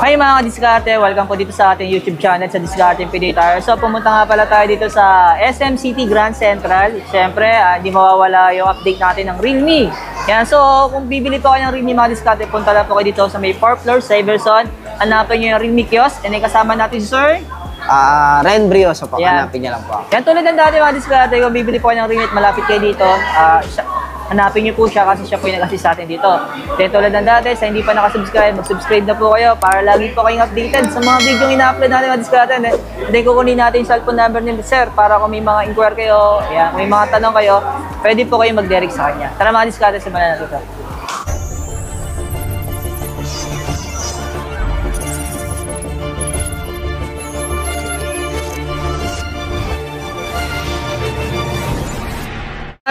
Hi mga ka-diskarte, welcome po dito sa ating YouTube channel sa Diskarte Pinoy Tire. So pumunta nga pala tayo dito sa SM City Grand Central. Siyempre, hindi mawawala yung update natin ng Realme. Yan, so kung bibili po kayo ng Realme mga diskarte, punta lang po kayo dito sa may 4th floor sa Iverson. Hanapin nyo yung Realme kiosk. And then kasama natin si Sir Ren Brioso po, hanapin niya lang po. Yan, tulad ng dati mga diskarte, kung bibili po kayo ng Realme at malapit kayo dito, hanapin niyo po siya kasi siya po yung nag-assist sa atin dito. Then tulad ng dati, sa hindi pa nakasubscribe, mag-subscribe na po kayo para lagi po kayong updated sa mga video yung ina-upload natin mga diskarte. Then kukunin natin yung cellphone number ni Sir para kung may mga inquire kayo, yan, may mga tanong kayo, pwede po kayong mag-direct sa kanya. Tara mga diskarte, simulan natin ito.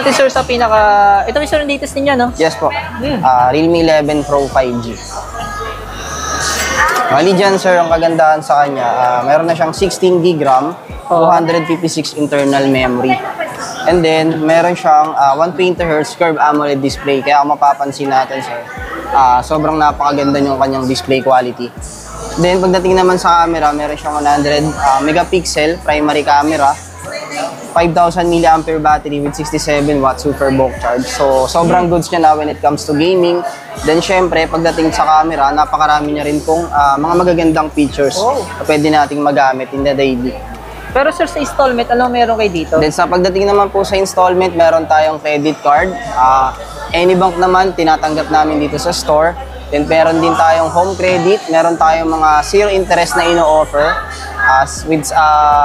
Natin sir sa ito yung sir yung latest ninyo, no? Yes po. Realme 11 Pro 5G. Mali dyan sir, ang kagandahan sa kanya, meron na siyang 16GB RAM, 256 internal memory. And then, meron siyang 120Hz curved AMOLED display. Kaya kung mapapansin natin sir, sobrang napakaganda yung kanyang display quality. Then, pagdating naman sa camera, meron siyang 100 megapixel primary camera, 5,000 mAh battery with 67 watts super bulk charge. So, sobrang goods niya na when it comes to gaming. Then, syempre, pagdating sa camera, napakarami niya rin pong mga magagandang features na pwede nating magamit in the daily. Pero sir, sa installment, ano meron kayo dito? Then, sa pagdating naman po sa installment, meron tayong credit card. Any bank naman, tinatanggap namin dito sa store. Then, meron din tayong home credit. Meron tayong mga zero interest na ino-offer with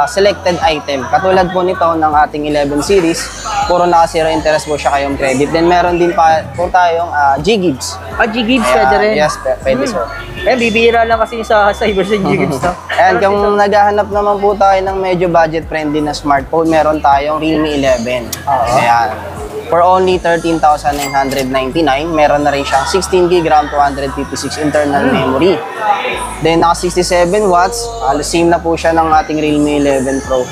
selected item. Katulad po nito ng ating 11 series, puro naka-zero interest po siya kayong credit. Then meron din po tayong G-Gibbs. G-Gibbs pwede rin? Yes, pwede sir. Bibihira lang kasi sa Iverson G-Gibbs, no? And kung naghahanap naman po tayo ng medyo budget-friendly na smartphone, meron tayong Realme 11. Ayan. For only 13,999, meron na rin siyang 16GB RAM, 256 internal memory. Then, naka 67 watts, same na po siya ng ating Realme 11 Pro.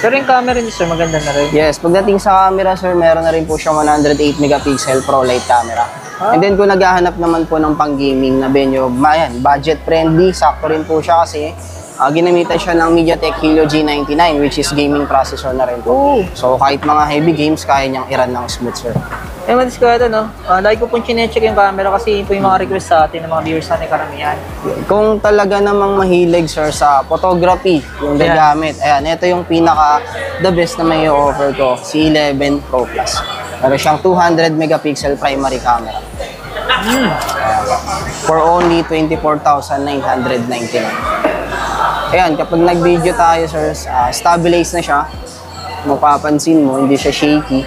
Pero yung camera niyo, sir, maganda na rin. Yes, pagdating sa camera, sir, meron na rin po siyang 108 megapixel Pro Light camera. And then, kung naghahanap naman po ng pang-gaming na venue, budget-friendly, sakto rin po siya kasi ginamitan siya ng MediaTek Helio G99 which is gaming processor na rin po. So kahit mga heavy games, kaya niyang i-run ng smooth sir. Matis ko ito, no? Lagi ko pong chinecheck yung camera kasi yun po yung mga request sa atin ng mga viewers natin karamihan. Kung talaga namang mahilig sir sa photography yung gagamit, ayan, ito yung pinaka the best na may offer ko, si 11 Pro Plus. Meron siyang 200 megapixel primary camera. For only 24,999. Ayan, kapag nag-video tayo, sir, stabilize na siya. Mapapansin mo, hindi siya shaky.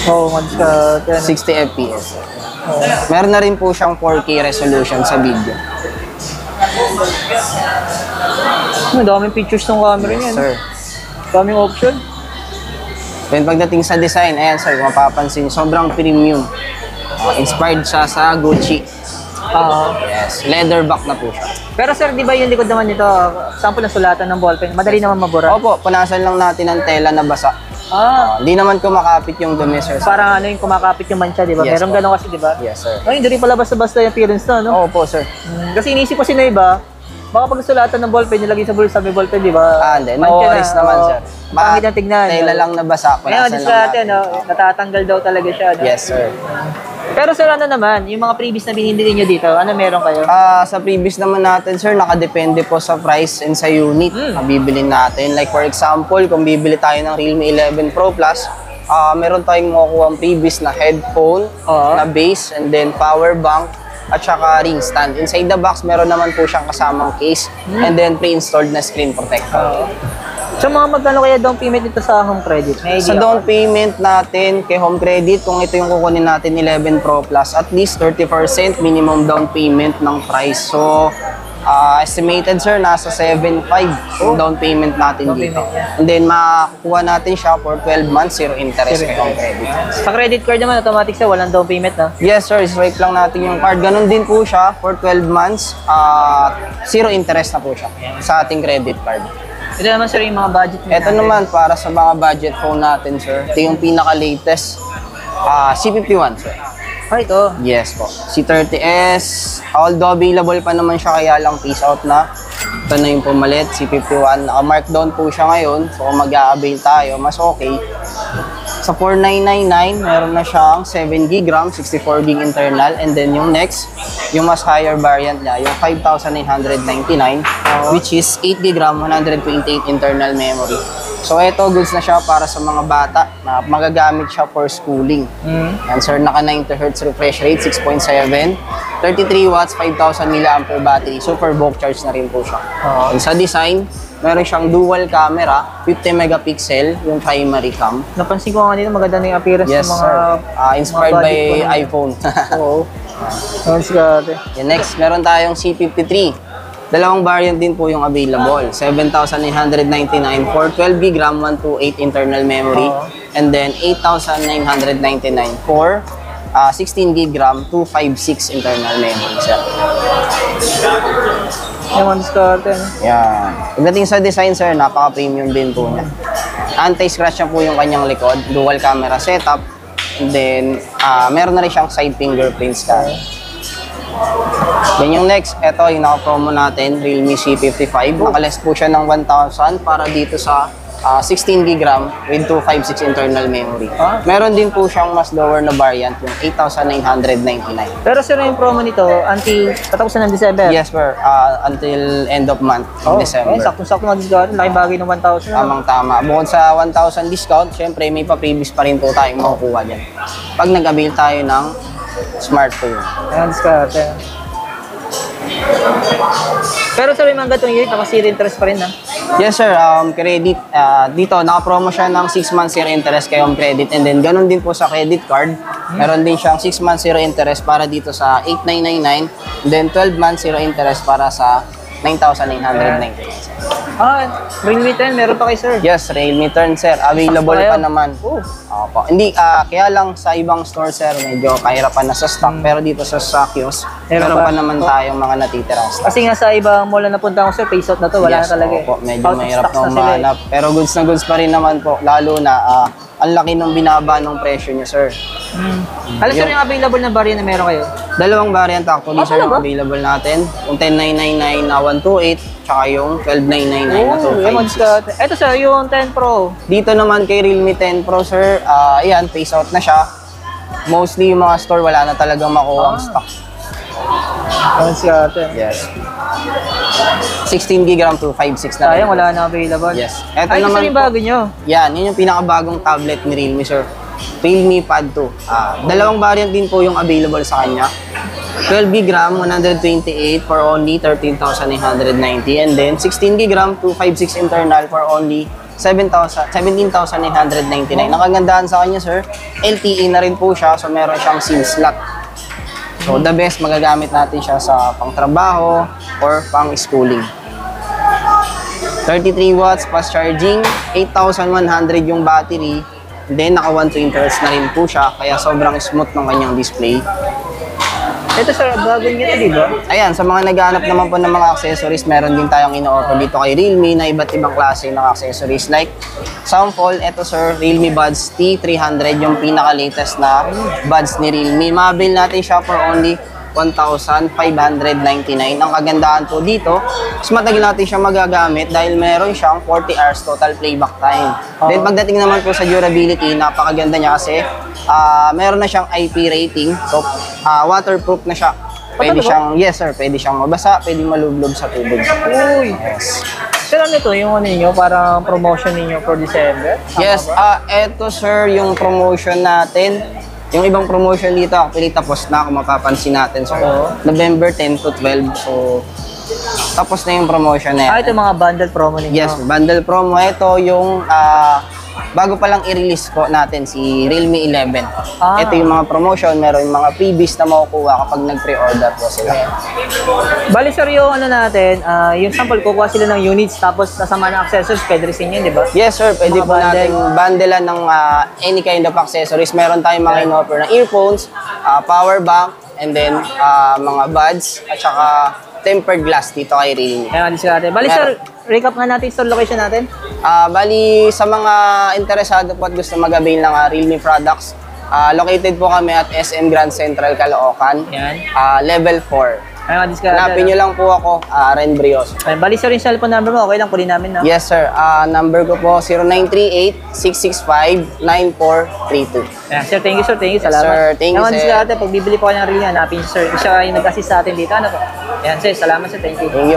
60 FPS. Meron na rin po siyang 4K resolution sa video. Daming pictures ng camera niya. Yes, sir. Daming option. Then pagdating sa design, ayan, sir, mapapansin, sobrang premium. Inspired siya sa Gucci. Yes, leather back na po siya. Pero sir, di ba yung likod naman nito, sample na sulatan ng ballpen, madali naman mabura? Opo, punasan lang natin ng tela na basa. Hindi naman kumakapit yung dumi, sir. Parang ano yung kumakapit yung mancha, di ba? Yes, Merong gano'n kasi, di ba? Yes, sir. Hindi rin pala basta-basta yung appearance na, no? Opo, sir. Kasi inisip ko na iba, baka pag sulatan ng ballpen, nilagay sa bulsa may ballpen, di ba? Hindi. No worries naman, sir. Pangit ang tignan. Tela lang na basa, punasan lang natin. Natatanggal daw talaga siya, no? Yes, sir. Pero sir, ano naman, yung mga previous na binili niyo dito, ano meron kayo? Sa previous naman natin, sir, nakadepende po sa price and sa unit na bibilin natin. Like for example, kung bibili tayo ng Realme 11 Pro Plus, meron tayong makukuha ang previous na headphone, na base, and then power bank, at saka ring stand. Inside the box, meron naman po siyang kasamang case, and then pre-installed na screen protector. So mga magkano kaya down payment dito sa home credit? Sa down payment natin kay home credit, kung ito yung kukunin natin 11 Pro Plus, at least 30% minimum down payment ng price. So, estimated sir, nasa 7.5 yung down payment natin dito. And then, makakuha natin siya for 12 months, zero interest kay home credit. Sa credit card naman, automatic siya, walang down payment na? Yes sir, swipe lang natin yung card. Ganon din po siya for 12 months, zero interest na po siya sa ating credit card. Ito naman sir yung mga budget mo. Ito naman para sa mga budget phone natin sir. Ito yung pinaka-latest C51 sir. Ah, ito. Yes po. C30S, although available pa naman siya kaya lang phase out na. Ito na yung pumalit, C51. Naka-markdown po siya ngayon. So kung mag-a-avail tayo, mas okay. Sa 4999, meron na siyang 7GB RAM, 64GB internal. And then yung next, yung mas higher variant niya, yung 5,999, which is 8GB RAM, 128 internal memory. So ito, goods na siya para sa mga bata na magagamit siya for schooling. And sir, naka 90Hz refresh rate, 6.7, 33 watts, 5,000 mAh battery. Super bulk charge na rin po siya. And sa design, meron siyang dual camera, 50 megapixel, yung primary cam. Napansin ko nga dito, maganda na yung appearance Yes, ng mga... sir. Inspired mga by budget phone. iPhone. Oo. Mas grabe. Yung next, meron tayong C53. Dalawang variant din po yung available. 7,999 for 12GB RAM, 128 internal memory. And then 8,999 for 16GB RAM, 256 internal memory. Sir. Yung mga diskarte. Yan. Pagdating sa design, sir, napaka-premium din po niya. Anti-scratch na po yung kanyang likod. Dual camera setup. And then, meron na rin siyang side fingerprint scan. Then yung next, ito yung naka-promo natin, Realme C55. Nakaless po siya ng 1,000 para dito sa 16GB RAM with 256 internal memory. Meron din po siyang mas lower na variant, yung 8,999. Pero sir, yung promo nito, patapusan ng December. Yes, sir. Until end of month, December. Sakto-sakto mga discount. Laking bagay ng 1,000. Tamang-tama. Bukod sa 1,000 discount, syempre may pa-previous pa rin po tayong makukuha dyan. Pag nag-avail tayo ng smartphone. Ayan, diskarte. Pero sir, yung mga gatong unit, naka-zero interest pa rin ha? Yes, sir. Credit. Dito, naka-promo siya ng 6 months zero interest kay home credit. And then, ganun din po sa credit card. Meron din siyang 6 months zero interest para dito sa 8,999. And then, 12 months zero interest para sa 9,999. Realme 10, meron pa kay sir. Yes, Realme Turn, sir. Available pa naman. Opo. Hindi, kaya lang sa ibang store, sir, medyo kahirapan na sa stock. Pero dito sa Sakyos, meron pa naman tayong mga natitirang stock. Kasi nga sa ibang mall na napunta ko sir, face out na to, wala Yes, na talaga opo. Medyo Out of mahirap stocks na sila eh. umahanap. Pero goods na goods pa rin naman po. Lalo na, ang laki ng binaba ng presyo niya, sir. Alam sir, yung available na variant na meron kayo? Dalawang variant actually, sir, yung talaga? available natin. Yung 10,999 na 128, tsaka yung 12,999 na yung 256. diskarte. Ito sir, yung 10 Pro. Dito naman kay Realme 10 Pro, sir, ayan, phase out na siya. Mostly yung mga store, wala na talagang makuha ang stock. Yung diskarte. Yes. 16GB RAM 256 na rin. Sayang, wala na available. Yes. Ito Ay, naman sir, yung po. bago nyo. Yan, yun yung pinakabagong tablet ni Realme, sir. Realme Pad 2. Dalawang variant din po yung available sa kanya. 12GB RAM, 128 for only 13,990. And then 16GB RAM, 256 internal for only 17,999. Nakagandahan sa kanya, sir. LTE na rin po siya, so meron siyang SIM slot. So the best, magagamit natin siya sa pang-trabaho or pang-schooling. 33 watts fast charging, 8,100 yung battery. Then naka 120Hz na rin po siya, kaya sobrang smooth ng kanyang display. Ito sir, bago nyo ito, di ba? Ayan, sa mga naghahanap naman po ng mga accessories, meron din tayong ino-offer dito kay Realme na iba't ibang klase ng accessories. Like, sample, ito sir, Realme Buds T300, yung pinaka-latest na buds ni Realme. Mabil natin siya for only 1,599. Ang kagandahan po dito, mas matagal natin siya magagamit dahil meron siyang 40 hours total playback time. Then pagdating naman po sa durability, napakaganda niya kasi meron na siyang IP rating. So, waterproof na siya. Pwede siyang, yes sir, pwede siyang mabasa, pwede malublob sa tubig. Uy! Yes. Sir, ano ito? Yung ano ninyo, parang promotion ninyo for December? Tama Yes, ba? eto sir, yung promotion natin. Yung ibang promotion dito, actually tapos na kung mapapansin natin. So, November 10 to 12. So, tapos na yung promotion na yan. Ito mga bundle promo ninyo. Yes, bundle promo. Ito yung bago pa lang i-release po natin si Realme 11. Ito yung mga promotion. Meron yung mga freebies na makukuha kapag nag-pre-order po sila. Bali sir, yung ano natin, yung sample, kukuha sila ng units tapos kasama ng accessories, pwede rin yun, di ba? Yes sir, pwede Mga po natin bundlean ng any kind of accessories. Meron tayong mga in-offer na earphones, power bank, and then mga buds, at saka tempered glass dito kay Realme. Ayan, alis natin. Bali sir, recap nga natin store location natin. Bali, sa mga interesado po at gusto mag-avail ng Realme products, Located po kami at SM Grand Central, Caloocan. Yan. Level 4. Ay, mga discard. Hanapin nyo lang po ako, Ren Brios. Ay, bali sir yung cellphone number mo. Okay lang, kunin namin, no? Yes, sir. Number ko po, 0938-665-9432. Ayan, sir, thank you, sir. Thank you. Yes, Salamat. sir. Thank you, Ayan, mga sir. discard, pag bibili po kayo ng reel niya, hanapin si sir. Siya yung nag-assist sa atin dito. Ano po? Ayan, sir. Salamat, sir. Thank you. Thank you.